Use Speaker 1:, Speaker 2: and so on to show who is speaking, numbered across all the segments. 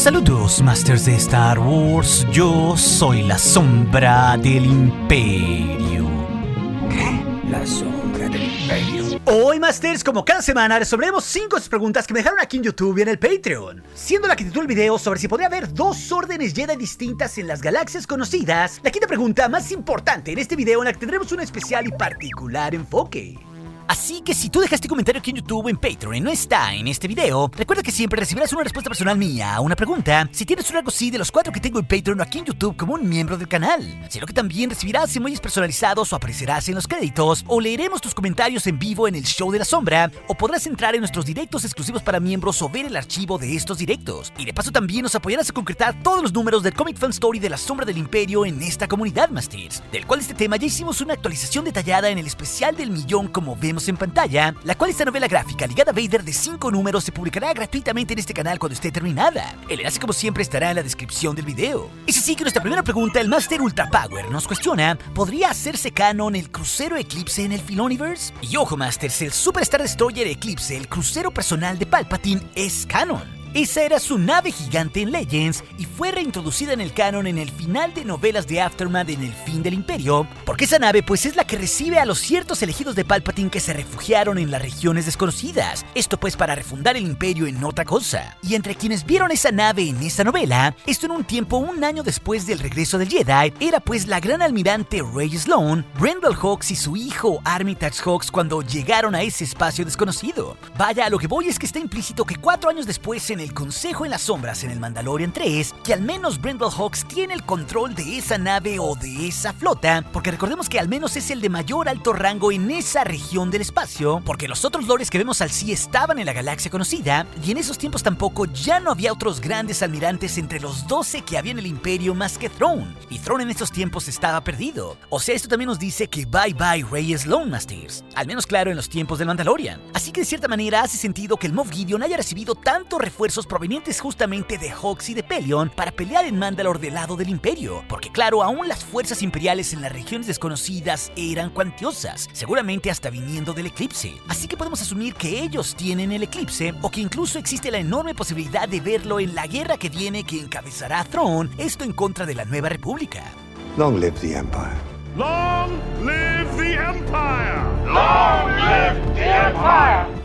Speaker 1: Saludos, Masters de Star Wars. Yo soy la sombra del Imperio.
Speaker 2: ¿Qué? La sombra del Imperio.
Speaker 1: Hoy, Masters, como cada semana, resolveremos 5 preguntas que me dejaron aquí en YouTube y en el Patreon. Siendo la que tituló el video sobre si podría haber 2 órdenes Jedi distintas en las galaxias conocidas, la quinta pregunta más importante en este video en la que tendremos un especial y particular enfoque. Así que si tú dejaste comentario aquí en YouTube o en Patreon y no está en este video, recuerda que siempre recibirás una respuesta personal mía a una pregunta si tienes un rango sí de los 4 que tengo en Patreon o aquí en YouTube como un miembro del canal, sino que también recibirás emojis personalizados o aparecerás en los créditos o leeremos tus comentarios en vivo en el show de la sombra o podrás entrar en nuestros directos exclusivos para miembros o ver el archivo de estos directos. Y de paso también nos apoyarás a concretar todos los números del Comic Fan Story de la Sombra del Imperio en esta comunidad, Masters, del cual este tema ya hicimos una actualización detallada en el especial del millón como vemos en pantalla, la cual esta novela gráfica ligada a Vader de 5 números se publicará gratuitamente en este canal cuando esté terminada. El enlace como siempre estará en la descripción del video. Es así que nuestra primera pregunta, el Master Ultra Power nos cuestiona: ¿podría hacerse canon el crucero Eclipse en el Filoniverse? Y ojo, Masters, el Super Star Destroyer Eclipse, el crucero personal de Palpatine, es canon. Esa era su nave gigante en Legends y fue reintroducida en el canon en el final de novelas de Aftermath en el fin del Imperio, porque esa nave pues es la que recibe a los ciertos elegidos de Palpatine que se refugiaron en las regiones desconocidas, esto pues para refundar el Imperio en otra cosa. Y entre quienes vieron esa nave en esa novela, esto en un tiempo un año después del regreso del Jedi, era pues la gran almirante Rey Sloane, Brendol Hawks y su hijo Armitage Hawks cuando llegaron a ese espacio desconocido. Vaya, a lo que voy es que está implícito que 4 años después en el Consejo en las Sombras en el Mandalorian 3, que al menos Brendol Hawks tiene el control de esa nave o de esa flota, porque recordemos que al menos es el de mayor alto rango en esa región del espacio, porque los otros lores que vemos al sí estaban en la galaxia conocida, y en esos tiempos tampoco ya no había otros grandes almirantes entre los 12 que había en el Imperio más que Thrawn, y Thrawn en esos tiempos estaba perdido. O sea, esto también nos dice que bye bye Rey Sloane, Masters, al menos claro en los tiempos del Mandalorian. Así que de cierta manera hace sentido que el Moff Gideon haya recibido tantos refuerzos provenientes justamente de Hawks y de Pellaeon para pelear en Mandalore del lado del Imperio, porque claro, aún las fuerzas imperiales en las regiones desconocidas eran cuantiosas, seguramente hasta viniendo del Eclipse, así que podemos asumir que ellos tienen el Eclipse, o que incluso existe la enorme posibilidad de verlo en la guerra que viene que encabezará Thrawn, esto en contra de la Nueva República.
Speaker 3: Long live the Empire.
Speaker 4: Long live the Empire!
Speaker 5: Long live the Empire!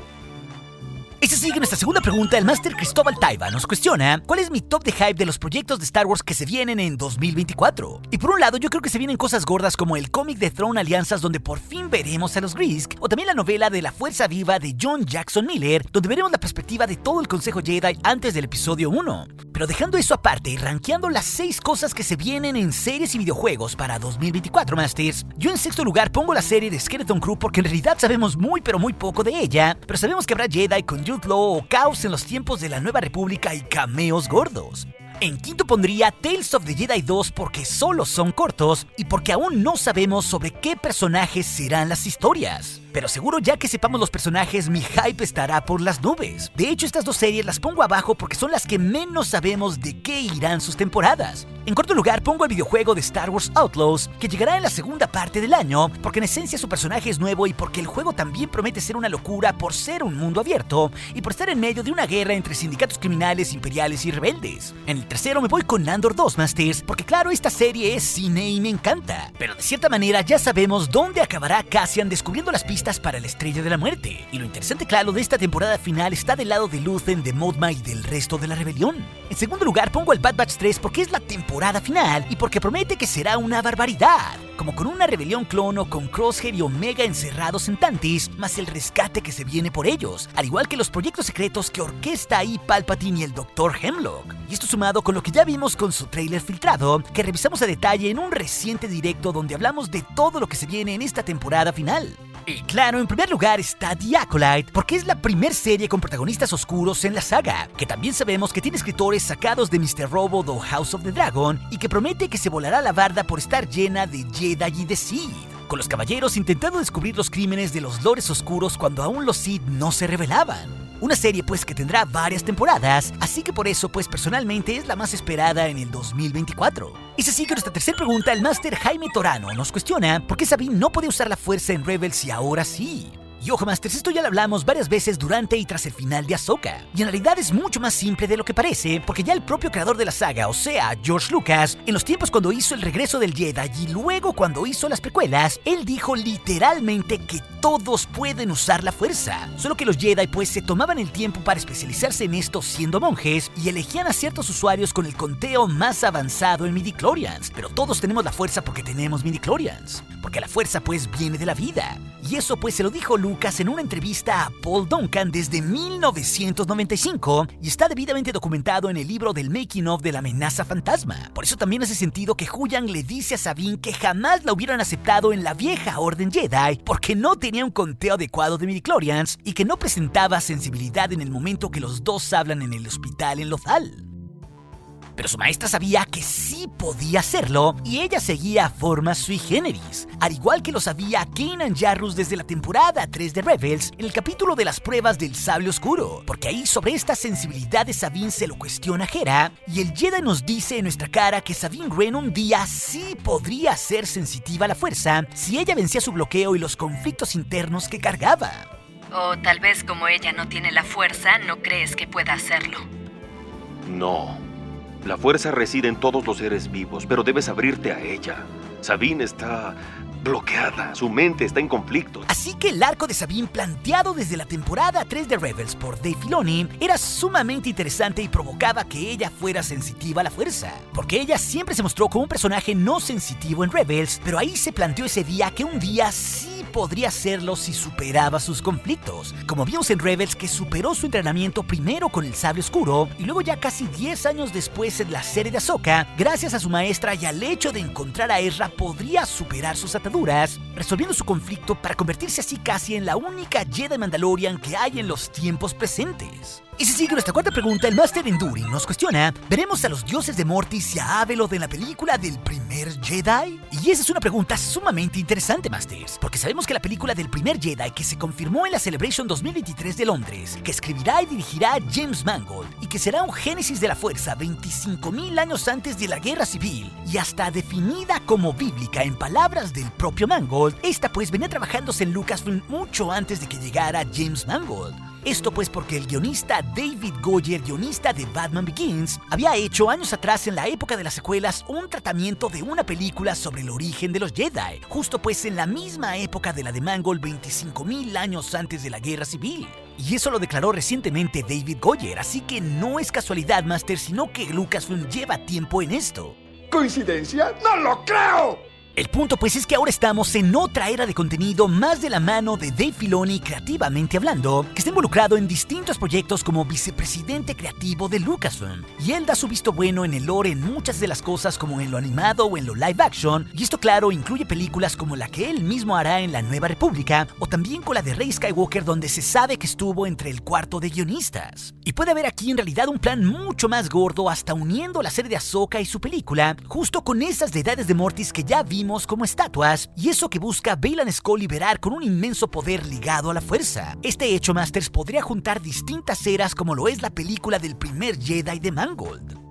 Speaker 1: Es así que nuestra segunda pregunta, el Master Cristóbal Taiba nos cuestiona: ¿cuál es mi top de hype de los proyectos de Star Wars que se vienen en 2024? Y por un lado, yo creo que se vienen cosas gordas como el cómic de Thrawn Alianzas, donde por fin veremos a los Grisk, o también la novela de la Fuerza Viva de John Jackson Miller, donde veremos la perspectiva de todo el Consejo Jedi antes del episodio 1. Pero dejando eso aparte y rankeando las 6 cosas que se vienen en series y videojuegos para 2024, Masters, yo en sexto lugar pongo la serie de Skeleton Crew, porque en realidad sabemos muy pero muy poco de ella, pero sabemos que habrá Jedi con Jude Law o caos en los tiempos de la Nueva República y cameos gordos. En quinto pondría Tales of the Jedi 2 porque solo son cortos y porque aún no sabemos sobre qué personajes serán las historias. Pero seguro ya que sepamos los personajes, mi hype estará por las nubes. De hecho, estas 2 series las pongo abajo porque son las que menos sabemos de qué irán sus temporadas. En cuarto lugar pongo el videojuego de Star Wars Outlaws, que llegará en la segunda parte del año, porque en esencia su personaje es nuevo y porque el juego también promete ser una locura por ser un mundo abierto y por estar en medio de una guerra entre sindicatos criminales, imperiales y rebeldes. En el tercero me voy con Andor 2, Masters, porque claro, esta serie es cine y me encanta, pero de cierta manera ya sabemos dónde acabará Cassian descubriendo las pistas para la Estrella de la Muerte. Y lo interesante, claro, de esta temporada final está del lado de Luthen, de Moth Ma y del resto de la rebelión. En segundo lugar pongo el Bad Batch 3 porque es la temporada final y porque promete que será una barbaridad, como con una rebelión clono con Crosshair y Omega encerrados en Tantis, más el rescate que se viene por ellos, al igual que los proyectos secretos que orquesta ahí Palpatine y el Dr. Hemlock. Y esto sumado con lo que ya vimos con su tráiler filtrado, que revisamos a detalle en un reciente directo donde hablamos de todo lo que se viene en esta temporada final. Y claro, en primer lugar está The Acolyte, porque es la primer serie con protagonistas oscuros en la saga, que también sabemos que tiene escritores sacados de Mr. Robot o House of the Dragon, y que promete que se volará la barda por estar llena de Jedi y de Sith, con los caballeros intentando descubrir los crímenes de los lores oscuros cuando aún los Sith no se revelaban. Una serie pues que tendrá varias temporadas, así que por eso pues personalmente es la más esperada en el 2024. Es así que nuestra tercera pregunta, el Master Jaime Torano nos cuestiona: ¿por qué Sabine no podía usar la fuerza en Rebels y ahora sí? Y ojo, Masters, esto ya lo hablamos varias veces durante y tras el final de Ahsoka. Y en realidad es mucho más simple de lo que parece, porque ya el propio creador de la saga, o sea, George Lucas, en los tiempos cuando hizo El Regreso del Jedi y luego cuando hizo las precuelas, él dijo literalmente que todos pueden usar la fuerza. Solo que los Jedi pues se tomaban el tiempo para especializarse en esto siendo monjes y elegían a ciertos usuarios con el conteo más avanzado en midichlorians. Pero todos tenemos la fuerza porque tenemos midichlorians. Porque la fuerza pues viene de la vida. Y eso pues se lo dijo Lucas en una entrevista a Paul Duncan desde 1995 y está debidamente documentado en el libro del Making of de la Amenaza Fantasma. Por eso también hace sentido que Huyang le dice a Sabine que jamás la hubieran aceptado en la vieja Orden Jedi porque no tenía un conteo adecuado de midichlorians y que no presentaba sensibilidad en el momento que los dos hablan en el hospital en Lothal. Pero su maestra sabía que sí podía hacerlo y ella seguía formas sui generis, al igual que lo sabía Kanan Jarrus desde la temporada 3 de Rebels en el capítulo de las pruebas del sable oscuro, porque ahí sobre esta sensibilidad de Sabine se lo cuestiona Hera y el Jedi nos dice en nuestra cara que Sabine Wren un día sí podría ser sensitiva a la fuerza si ella vencía su bloqueo y los conflictos internos que cargaba.
Speaker 6: O tal vez como ella no tiene la fuerza, no crees que pueda hacerlo.
Speaker 7: No. La fuerza reside en todos los seres vivos, pero debes abrirte a ella. Sabine está bloqueada, su mente está en conflicto.
Speaker 1: Así que el arco de Sabine planteado desde la temporada 3 de Rebels por Dave Filoni era sumamente interesante y provocaba que ella fuera sensitiva a la fuerza. Porque ella siempre se mostró como un personaje no sensitivo en Rebels, pero ahí se planteó ese día que un día sí podría hacerlo si superaba sus conflictos. Como vimos en Rebels que superó su entrenamiento primero con el sable oscuro y luego ya casi 10 años después en la serie de Ahsoka, gracias a su maestra y al hecho de encontrar a Ezra podría superar sus ataduras, resolviendo su conflicto para convertirse así casi en la única Jedi Mandalorian que hay en los tiempos presentes. Y si sigue nuestra cuarta pregunta, el Master Enduring nos cuestiona, ¿veremos a los dioses de Mortis y a Abeloth en la película del primer Jedi? Y esa es una pregunta sumamente interesante, Masters, porque sabemos que la película del primer Jedi que se confirmó en la Celebration 2023 de Londres, que escribirá y dirigirá James Mangold y que será un génesis de la fuerza 25,000 años antes de la Guerra Civil y hasta definida como bíblica en palabras del propio Mangold, esta pues venía trabajándose en Lucasfilm mucho antes de que llegara James Mangold. Esto pues porque el guionista David Goyer, guionista de Batman Begins, había hecho años atrás en la época de las secuelas un tratamiento de una película sobre el origen de los Jedi, justo pues en la misma época de la de Mangold 25,000 años antes de la Guerra Civil. Y eso lo declaró recientemente David Goyer, así que no es casualidad, Master, sino que Lucasfilm lleva tiempo en esto.
Speaker 2: ¿Coincidencia? ¡No lo creo!
Speaker 1: El punto pues es que ahora estamos en otra era de contenido más de la mano de Dave Filoni creativamente hablando, que está involucrado en distintos proyectos como vicepresidente creativo de Lucasfilm. Y él da su visto bueno en el lore en muchas de las cosas como en lo animado o en lo live action, y esto claro incluye películas como la que él mismo hará en la Nueva República, o también con la de Rey Skywalker donde se sabe que estuvo entre el cuarto de guionistas. Y puede haber aquí en realidad un plan mucho más gordo hasta uniendo la serie de Ahsoka y su película, justo con esas deidades de Mortis que ya vimos como estatuas, y eso que busca Baylan Skoll liberar con un inmenso poder ligado a la fuerza. Este hecho, Masters, podría juntar distintas eras como lo es la película del primer Jedi de Mangold.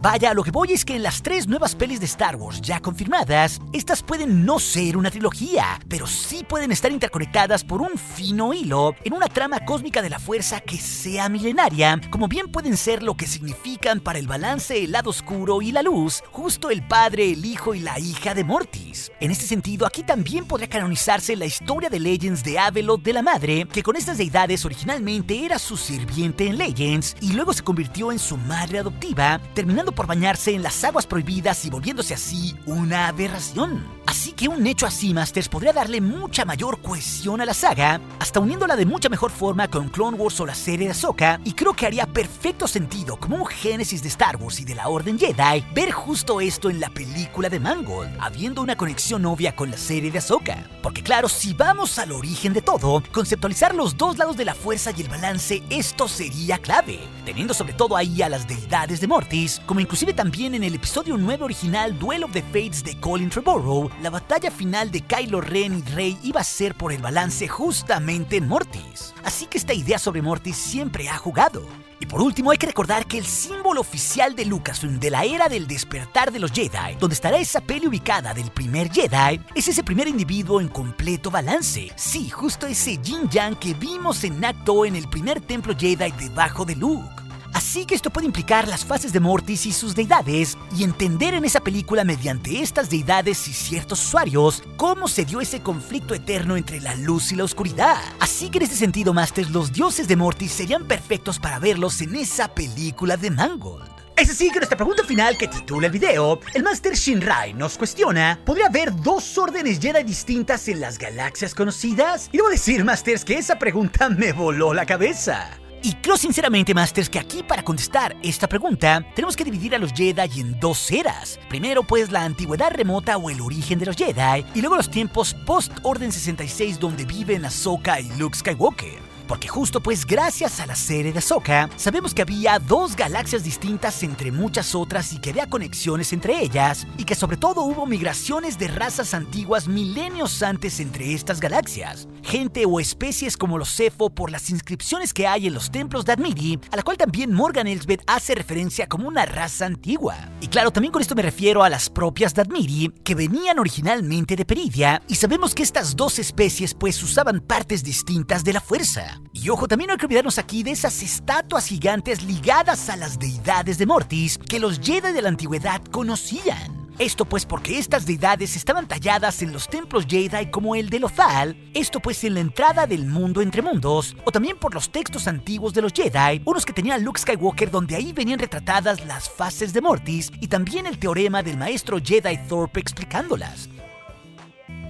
Speaker 1: Vaya, lo que voy es que en las 3 nuevas pelis de Star Wars ya confirmadas, estas pueden no ser una trilogía, pero sí pueden estar interconectadas por un fino hilo en una trama cósmica de la fuerza que sea milenaria, como bien pueden ser lo que significan para el balance el lado oscuro y la luz, justo el padre, el hijo y la hija de Mortis. En este sentido, aquí también podría canonizarse la historia de Legends de Abeloth de la madre, que con estas deidades originalmente era su sirviente en Legends y luego se convirtió en su madre adoptiva, terminando por bañarse en las aguas prohibidas y volviéndose así una aberración. Así que un hecho así, Masters, podría darle mucha mayor cohesión a la saga, hasta uniéndola de mucha mejor forma con Clone Wars o la serie de Ahsoka, y creo que haría perfecto sentido como un génesis de Star Wars y de la Orden Jedi ver justo esto en la película de Mangold, habiendo una conexión obvia con la serie de Ahsoka. Porque claro, si vamos al origen de todo, conceptualizar los dos lados de la fuerza y el balance, esto sería clave, teniendo sobre todo ahí a las deidades de Mortis como inclusive también en el episodio 9 original Duel of the Fates de Colin Trevorrow, la batalla final de Kylo Ren y Rey iba a ser por el balance justamente en Mortis. Así que esta idea sobre Mortis siempre ha jugado. Y por último, hay que recordar que el símbolo oficial de Lucasfilm de la era del despertar de los Jedi, donde estará esa peli ubicada del primer Jedi, es ese primer individuo en completo balance. Sí, justo ese Yin Yang que vimos en Acto en el primer templo Jedi debajo de Luke. Así que esto puede implicar las fases de Mortis y sus deidades, y entender en esa película mediante estas deidades y ciertos usuarios cómo se dio ese conflicto eterno entre la luz y la oscuridad. Así que en este sentido, Masters, los dioses de Mortis serían perfectos para verlos en esa película de Mangold. Es así que nuestra pregunta final que titula el video, el Master Shinrai nos cuestiona: ¿podría haber dos órdenes Jedi distintas en las galaxias conocidas? Y debo decir, Masters, que esa pregunta me voló la cabeza. Y creo sinceramente, Masters, que aquí para contestar esta pregunta tenemos que dividir a los Jedi en dos eras. Primero pues la antigüedad remota o el origen de los Jedi, y luego los tiempos post-Orden 66 donde viven Ahsoka y Luke Skywalker. Porque justo pues gracias a la serie de Ahsoka sabemos que había dos galaxias distintas entre muchas otras y que había conexiones entre ellas, y que sobre todo hubo migraciones de razas antiguas milenios antes entre estas galaxias. Gente o especies como los Zepho por las inscripciones que hay en los templos de Admiri, a la cual también Morgan Elsbeth hace referencia como una raza antigua. Y claro, también con esto me refiero a las propias de Admiri, que venían originalmente de Peridia, y sabemos que estas dos especies pues usaban partes distintas de la fuerza. Y ojo, también no hay que olvidarnos aquí de esas estatuas gigantes ligadas a las deidades de Mortis que los Jedi de la antigüedad conocían. Esto pues porque estas deidades estaban talladas en los templos Jedi como el de Lothal, esto pues en la entrada del mundo entre mundos, o también por los textos antiguos de los Jedi, unos que tenía Luke Skywalker donde ahí venían retratadas las fases de Mortis y también el teorema del maestro Jedi Thorpe explicándolas.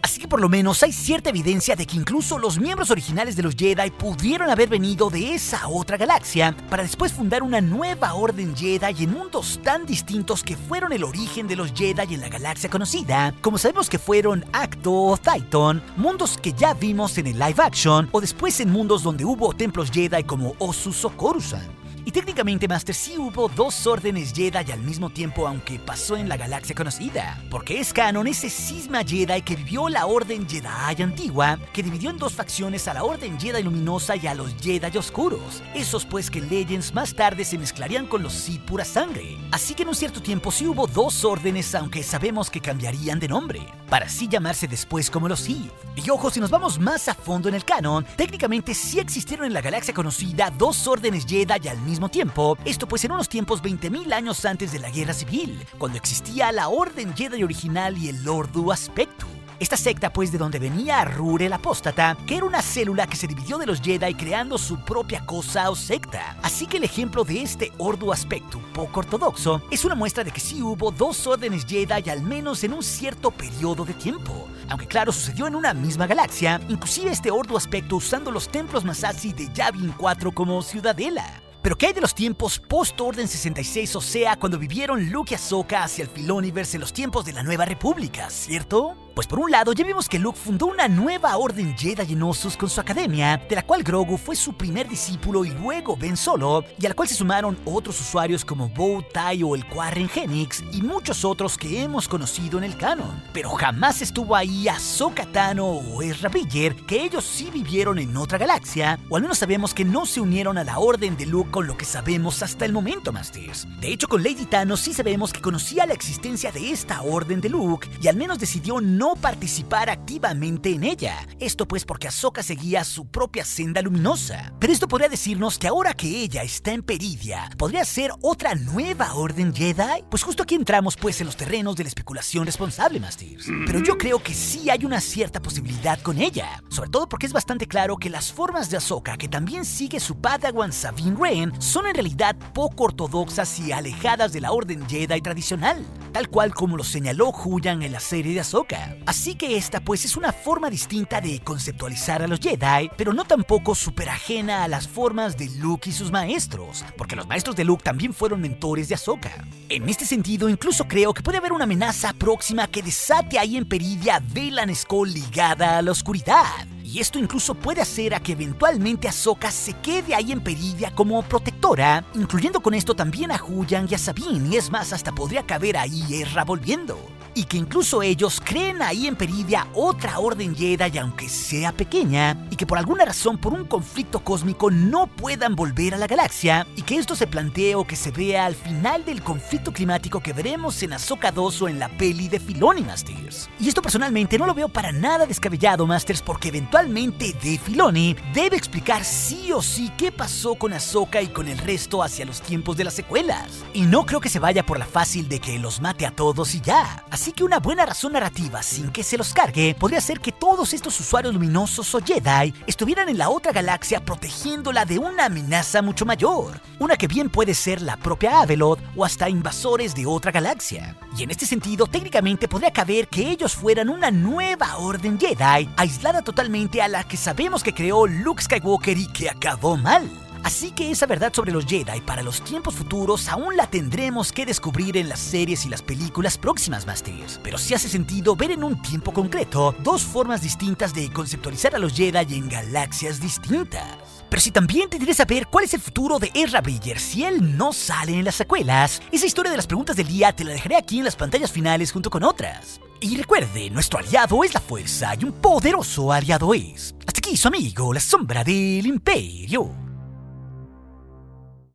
Speaker 1: Así que por lo menos hay cierta evidencia de que incluso los miembros originales de los Jedi pudieron haber venido de esa otra galaxia para después fundar una nueva orden Jedi en mundos tan distintos que fueron el origen de los Jedi en la galaxia conocida, como sabemos que fueron Acto o Titan, mundos que ya vimos en el live action, o después en mundos donde hubo templos Jedi como Ossus o Coruscant. Y técnicamente, Master, sí hubo dos órdenes Jedi al mismo tiempo, aunque pasó en la galaxia conocida, porque es canon ese cisma Jedi que vivió la Orden Jedi antigua, que dividió en dos facciones a la Orden Jedi luminosa y a los Jedi oscuros. Esos pues que en Legends más tarde se mezclarían con los Sith pura sangre. Así que en un cierto tiempo sí hubo dos órdenes, aunque sabemos que cambiarían de nombre, para así llamarse después como los Sith. Y ojo, si nos vamos más a fondo en el canon, técnicamente sí existieron en la galaxia conocida dos órdenes Jedi al mismo tiempo, esto pues en unos tiempos 20.000 años antes de la Guerra Civil, cuando existía la Orden Jedi original y el Ordu Aspectu. Esta secta pues de donde venía Rure el Apóstata, que era una célula que se dividió de los Jedi creando su propia cosa o secta. Así que el ejemplo de este Ordu Aspectu poco ortodoxo es una muestra de que sí hubo dos órdenes Jedi al menos en un cierto periodo de tiempo. Aunque claro, sucedió en una misma galaxia, inclusive este Ordu Aspectu usando los templos Masazi de Yavin 4 como ciudadela. Pero ¿qué hay de los tiempos post-Orden 66, o sea, cuando vivieron Luke y Ahsoka hacia el Filoniverse en los tiempos de la Nueva República, ¿cierto? Pues por un lado, ya vimos que Luke fundó una nueva orden Jedi en Ossus con su academia, de la cual Grogu fue su primer discípulo y luego Ben Solo, y a la cual se sumaron otros usuarios como Bow Tai o el Quarren Genix y muchos otros que hemos conocido en el canon. Pero jamás estuvo ahí Ahsoka Tano o Ezra Bridger, que ellos sí vivieron en otra galaxia, o al menos sabemos que no se unieron a la orden de Luke con lo que sabemos hasta el momento, Masters. De hecho, con Lady Tano sí sabemos que conocía la existencia de esta orden de Luke y al menos decidió no participar activamente en ella. Esto pues porque Ahsoka seguía su propia senda luminosa. Pero esto podría decirnos que ahora que ella está en Peridia, ¿podría ser otra nueva orden Jedi? Pues justo aquí entramos pues en los terrenos de la especulación responsable, Masters. Pero yo creo que sí hay una cierta posibilidad con ella, sobre todo porque es bastante claro que las formas de Ahsoka, que también sigue su Padawan Sabine Wren, son en realidad poco ortodoxas y alejadas de la orden Jedi tradicional, tal cual como lo señaló Huyan en la serie de Ahsoka. Así que esta pues es una forma distinta de conceptualizar a los Jedi, pero no tampoco súper ajena a las formas de Luke y sus maestros, porque los maestros de Luke también fueron mentores de Ahsoka. En este sentido, incluso creo que puede haber una amenaza próxima que desate ahí en Peridia Velan Skull ligada a la oscuridad. Y esto incluso puede hacer a que eventualmente Ahsoka se quede ahí en Peridea como protectora, incluyendo con esto también a Huyang y a Sabine, y es más, hasta podría caber ahí Ezra volviendo. Y que incluso ellos creen ahí en Peridea otra orden Jedi, aunque sea pequeña, y que por alguna razón, por un conflicto cósmico, no puedan volver a la galaxia, y que esto se plantee o que se vea al final del conflicto climático que veremos en Ahsoka 2 o en la peli de Filoni, Masters. Y esto personalmente no lo veo para nada descabellado, Masters, porque eventualmente Dave Filoni debe explicar sí o sí qué pasó con Ahsoka y con el resto hacia los tiempos de las secuelas. Y no creo que se vaya por la fácil de que los mate a todos y ya. Así que una buena razón narrativa, sin que se los cargue, podría ser que todos estos usuarios luminosos o Jedi estuvieran en la otra galaxia protegiéndola de una amenaza mucho mayor. Una que bien puede ser la propia Avelot o hasta invasores de otra galaxia. Y en este sentido, técnicamente podría caber que ellos fueran una nueva orden Jedi, aislada totalmente a la que sabemos que creó Luke Skywalker y que acabó mal. Así que esa verdad sobre los Jedi para los tiempos futuros aún la tendremos que descubrir en las series y las películas próximas, Masters. Pero sí hace sentido ver en un tiempo concreto dos formas distintas de conceptualizar a los Jedi en galaxias distintas. Pero si también te interesa saber cuál es el futuro de Ezra Bridger si él no sale en las secuelas, esa historia de las preguntas del día te la dejaré aquí en las pantallas finales junto con otras. Y recuerde, nuestro aliado es la fuerza y un poderoso aliado es. Hasta aquí su amigo, la sombra del Imperio.